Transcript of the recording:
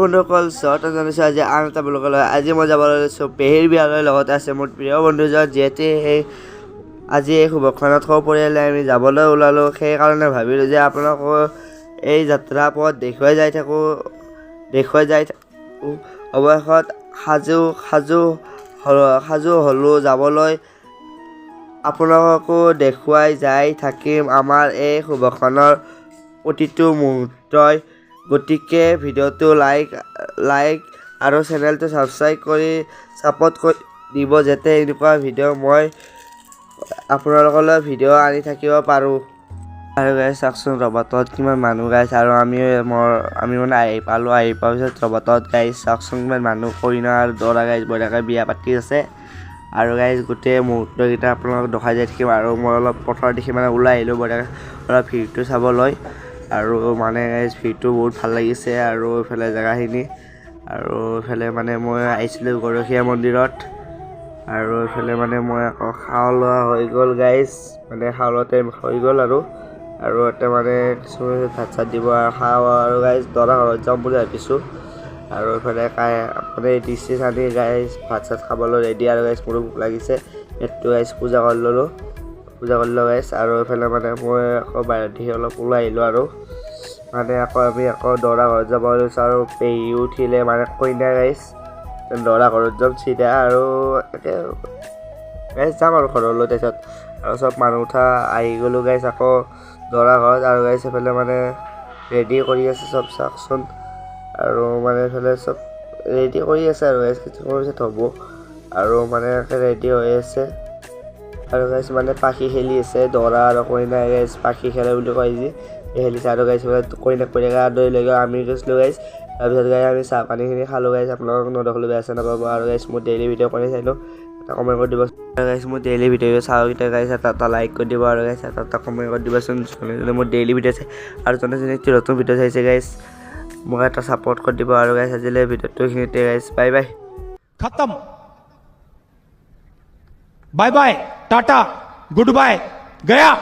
বন্ধুসকল স্বাগতম জনাইছোঁ আজি আন এটা ব্লগলৈ। আজি মই যাব লৈছোঁ পেহীৰ বিয়ালৈ, লগতে আছে মোৰ প্ৰিয় বন্ধুজন। যিহেতু আজি এই শুভক্ষণত সপৰিয়ালে আমি যাবলৈ ওলালোঁ, সেইকাৰণে ভাবিলোঁ যে আপোনালোকক এই যাত্ৰা পথ দেখুৱাই যাই থাকোঁ। অৱশেষত সাজু হ'লোঁ যাবলৈ। আপোনালোককো দেখুৱাই যাই থাকিম আমাৰ এই শুভক্ষণৰ প্ৰতিটো মুহূৰ্তই। গতিকে ভিডিঅ'টো লাইক আৰু চেনেলটো ছাবস্ক্ৰাইব কৰি ছাপোৰ্ট কৰি দিব, যাতে এনেকুৱা ভিডিঅ' মই আপোনালোকলৈ ভিডিঅ' আনি থাকিব পাৰোঁ। আৰু গাইছ চাওকচোন ৰবাটত কিমান মানুহ গাইছ, আৰু আমি মানে আহি পোৱাৰ পিছত ৰবাটত গাইছ চাওকচোন কিমান মানুহ, কইনা আৰু দৰা গাইছ বঢ়িয়াকৈ বিয়া পাতি আছে। আৰু গাইছ গোটেই মুহূৰ্তকেইটা আপোনালোকক দেখাই যাই থাকিম। আৰু মই অলপ পথাৰ দেখি মানে ওলাই আহিলোঁ বঢ়িয়াকৈ অলপ ভিৰটো চাবলৈ। আৰু মানে গাইছ ভিৰটো বহুত ভাল লাগিছে, আৰু এইফালে জেগাখিনি, আৰু এইফালে মানে মই আহিছিলোঁ গৰখীয়া মন্দিৰত, আৰু এইফালে মানে মই আকৌ খাওঁ লোৱা হৈ গ'ল গাইছ, মানে খাৱলতে হৈ গ'ল। আৰু ইয়াতে মানে কিছুমানে ভাত চাত দিব আৰু খাওঁ, আৰু গাইছ দৰা ঘৰত যাম বুলি ভাবিছোঁ। আৰু এইফালে মানে ডিচি চানি গাইছ ভাত চাত খাবলৈ ৰেডি। আৰু গাইছ মোৰো ভোক লাগিছে, এইটো গাইছ পূজা কৰি ল'লোঁ গাইছ। আৰু এইফালে মানে মই আকৌ বাহিৰত দেখি অলপ ওলাই আহিলোঁ, আৰু মানে আমি দৰা ঘৰত যাব লৈছোঁ। আৰু পেহী উঠিলে মানে কইনা গাইছ দৰা ঘৰত যাম চিধা, আৰু তাকে গাইছ যাম আৰু ঘৰলৈ। তাৰপিছত আৰু চব মানুহ উঠা আহি গ'লোঁ গাইছ আকৌ দৰা ঘৰত। আৰু গাইছ এইফালে মানে ৰেডি কৰি আছে চব চাওকচোন, আৰু মানে এইফালে চব ৰেডি কৰি আছে আৰু গাইছ কিছুমান পিছত হ'ব, আৰু মানে ৰেডি হৈ আছে। আৰু গাইছ মানে পাখি খেলি আছে দৰা আৰু কইনা গাইছ, পাখি খেলে বুলি কয় যি খেলিছে। আৰু গাইছ কইনাক আদৰি লৈ গৈ আমি গৈছিলোঁ গাইছ। তাৰপিছত গাইছ আমি চাহ পানীখিনি খালোঁ গাইছ, আপোনালোকক নেদেখালোঁ বেয়া চেয়া নাপাব। আৰু গাইছ মোৰ ডেইলি ভিডিঅ' কৰি চাই লওঁ, এটা কমেণ্ট কৰি দিব। আৰু গাইছ মোৰ ডেইলি ভিডিঅ' চাওঁকেইটা গাইছ এটা লাইক কৰি দিব, আৰু গাইছ এটা কমেণ্ট কৰি দিবাচোন যোনে মোৰ ডেইলি ভিডিঅ' চাই। আৰু যোনে নতুন ভিডিঅ' চাইছে গাইছ মোক এটা ছাপোৰ্ট কৰি দিব। আৰু গাইছ আজিলৈ ভিডিঅ'টো এইখিনিতে গাইছ, বাই বাই, খতম, bye bye, Tata, good bye, Gaya.